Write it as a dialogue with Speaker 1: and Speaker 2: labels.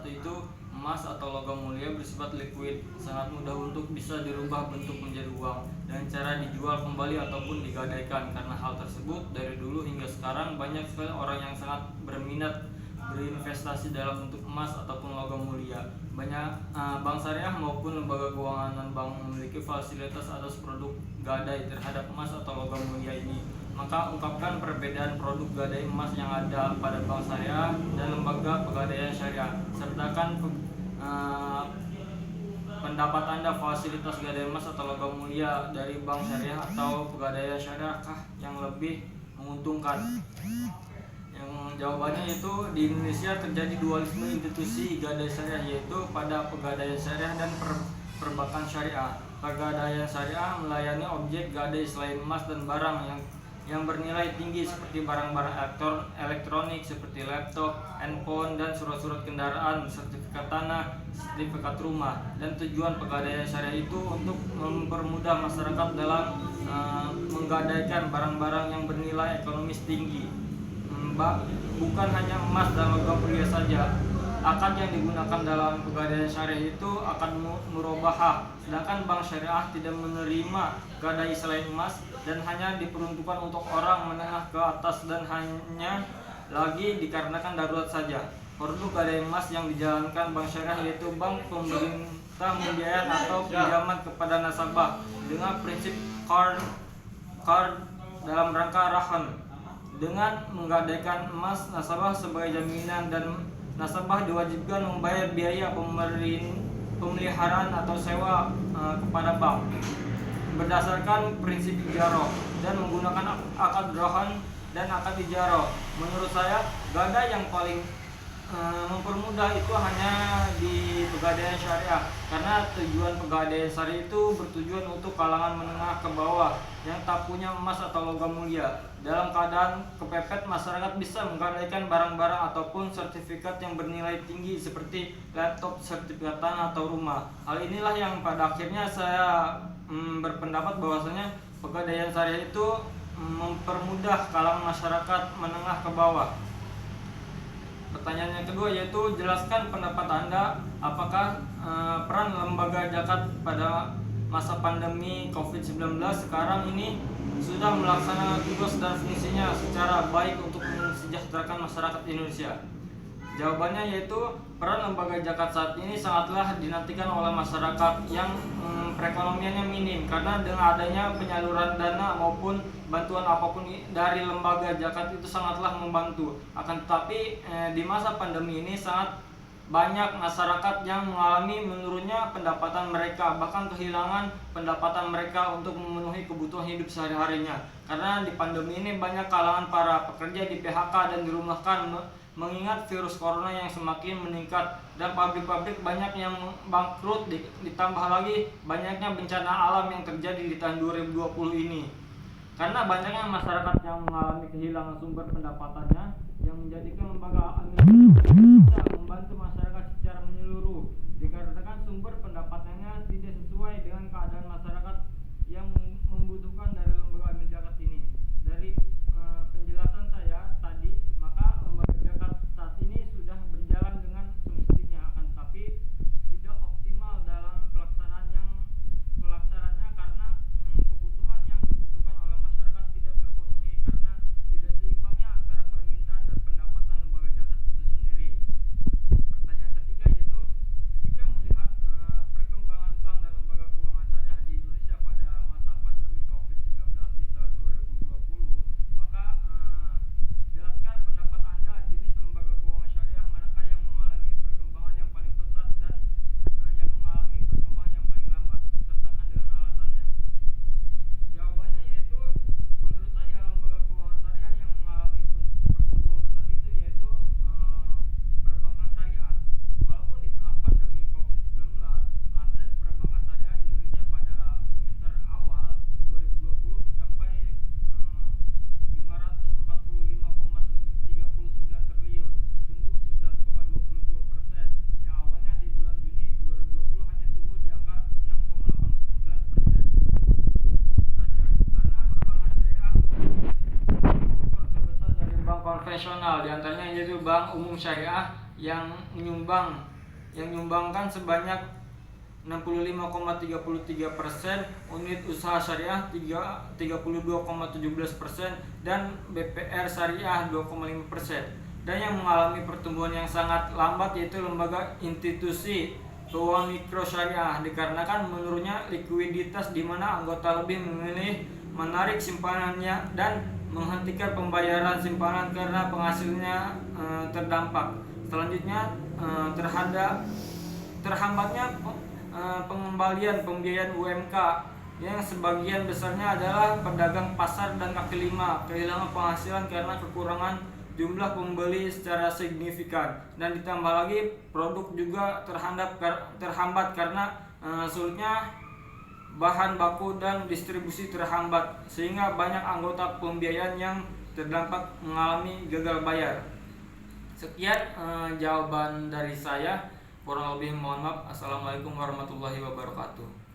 Speaker 1: itu emas atau logam mulia bersifat liquid, sangat mudah untuk bisa dirubah bentuk menjadi uang dengan cara dijual kembali ataupun digadaikan. Karena hal tersebut, dari dulu hingga sekarang banyak sekali orang yang sangat berminat berinvestasi dalam bentuk emas ataupun logam mulia. Banyak bank syariah maupun lembaga keuangan non-bank memiliki fasilitas atas produk gadai terhadap emas atau logam mulia ini. Maka ungkapkan perbedaan produk gadai emas yang ada pada bank syariah dan lembaga pegadaian syariah. Sertakan pendapat Anda, fasilitas gadai emas atau logam mulia dari bank syariah atau pegadaian syariah kah yang lebih menguntungkan? Yang jawabannya itu di Indonesia terjadi dualisme institusi gadai syariah, yaitu pada pegadaian syariah dan perbankan syariah. Pegadaian syariah melayani objek gadai selain emas dan barang yang bernilai tinggi seperti barang-barang elektronik seperti laptop, handphone, dan surat-surat kendaraan, sertifikat tanah, sertifikat rumah. Dan tujuan pegadaian syariah itu untuk mempermudah masyarakat dalam menggadaikan barang-barang yang bernilai ekonomis tinggi. Bukan hanya emas dan logam mulia saja, akad yang digunakan dalam pegadaian syariah itu akad murabahah, sedangkan bank syariah tidak menerima gadai selain emas dan hanya diperuntukkan untuk orang menengah ke atas dan hanya lagi dikarenakan darurat saja. Produk gadai emas yang dijalankan bank syariah yaitu bank pemerintah pembiayaan atau pinjaman kepada nasabah dengan prinsip card dalam rangka rahan. Dengan menggadaikan emas nasabah sebagai jaminan dan nasabah diwajibkan membayar biaya pemeliharaan atau sewa kepada bank berdasarkan prinsip ijarah dan menggunakan akad rahan dan akad ijarah. Menurut saya, gadai yang paling mempermudah itu hanya di pegadaian syariah, karena tujuan pegadaian syariah itu bertujuan untuk kalangan menengah ke bawah yang tak punya emas atau logam mulia. Dalam keadaan kepepet, masyarakat bisa menggadaikan barang-barang ataupun sertifikat yang bernilai tinggi seperti laptop, sertifikat tanah, atau rumah. Hal inilah yang pada akhirnya saya berpendapat bahwasanya pegadaian syariah itu mempermudah kalangan masyarakat menengah ke bawah. Pertanyaan yang kedua yaitu, jelaskan pendapat Anda, apakah peran lembaga zakat pada masa pandemi COVID-19 sekarang ini sudah melaksanakan tugas dan fungsinya secara baik untuk mensejahterakan masyarakat Indonesia? Jawabannya yaitu, peran lembaga zakat saat ini sangatlah dinantikan oleh masyarakat yang perekonomiannya minim, karena dengan adanya penyaluran dana maupun bantuan apapun dari lembaga zakat itu sangatlah membantu. Akan tetapi di masa pandemi ini sangat banyak masyarakat yang mengalami menurunnya pendapatan mereka, bahkan kehilangan pendapatan mereka untuk memenuhi kebutuhan hidup sehari-harinya. Karena di pandemi ini banyak kalangan para pekerja di PHK dan dirumahkan mengingat virus corona yang semakin meningkat dan pabrik-pabrik banyak yang bangkrut, ditambah lagi banyaknya bencana alam yang terjadi di tahun 2020 ini. Karena banyaknya masyarakat yang mengalami kehilangan sumber pendapatannya, yang menjadikan lembaga bisa membantu masyarakat secara menyeluruh, dikarenakan sumber pendapatannya tidak sesuai dengan keadaan masyarakat yang membutuhkan dari lembaga amil zakat ini. Dari penjelasan saya tadi, maka lembaga zakat saat ini sudah berjalan dengan semestinya, akan tetapi tidak optimal dalam pelaksanaannya karena kebutuhan yang dibutuhkan oleh masyarakat tidak terpenuhi karena tidak seimbangnya antara permintaan dan pendapatan lembaga zakat itu sendiri. Pertanyaan ketiga yaitu, jika melihat perkembangan bank dan lembaga keuangan syariah di Indonesia pada masa pandemi COVID-19 di tahun 2020, maka jelaskan pendapat Anda, jenis lembaga keuangan syariah manakah yang mengalami perkembangan yang paling pesat dan yang mengalami perkembangan yang paling lambat, sertakan dengan alasannya. Jawabannya yaitu, menurut saya lembaga keuangan syariah yang mengalami pertumbuhan pesat itu yaitu perbankan syariah. Walaupun di tengah pandemi COVID-19, aset perbankan syariah Indonesia pada semester awal 2020 mencapai 545,39 triliun, tumbuh 9,22%, yang awalnya di bulan Juni 2020 hanya tumbuh di angka 6,18% saja. Karena perbankan syariah struktur terbesar dari bank konvensional, diantaranya yaitu Bank Umum Syariah yang menyumbang yang menyumbangkan sebanyak 65,33%, unit usaha syariah 32,17%, dan BPR syariah 2,5%. Dan yang mengalami pertumbuhan yang sangat lambat yaitu lembaga institusi keuangan mikro syariah, dikarenakan menurunnya likuiditas di mana anggota lebih memilih menarik simpanannya dan menghentikan pembayaran simpanan karena penghasilnya terdampak. Selanjutnya terhambatnya pengembalian pembiayaan UMK yang sebagian besarnya adalah pedagang pasar dan kaki lima kehilangan penghasilan karena kekurangan jumlah pembeli secara signifikan, dan ditambah lagi produk juga terhambat karena sulitnya bahan baku dan distribusi terhambat, sehingga banyak anggota pembiayaan yang terdampak mengalami gagal bayar. Sekian jawaban dari saya, kurang lebih mohon maaf. Assalamualaikum warahmatullahi wabarakatuh.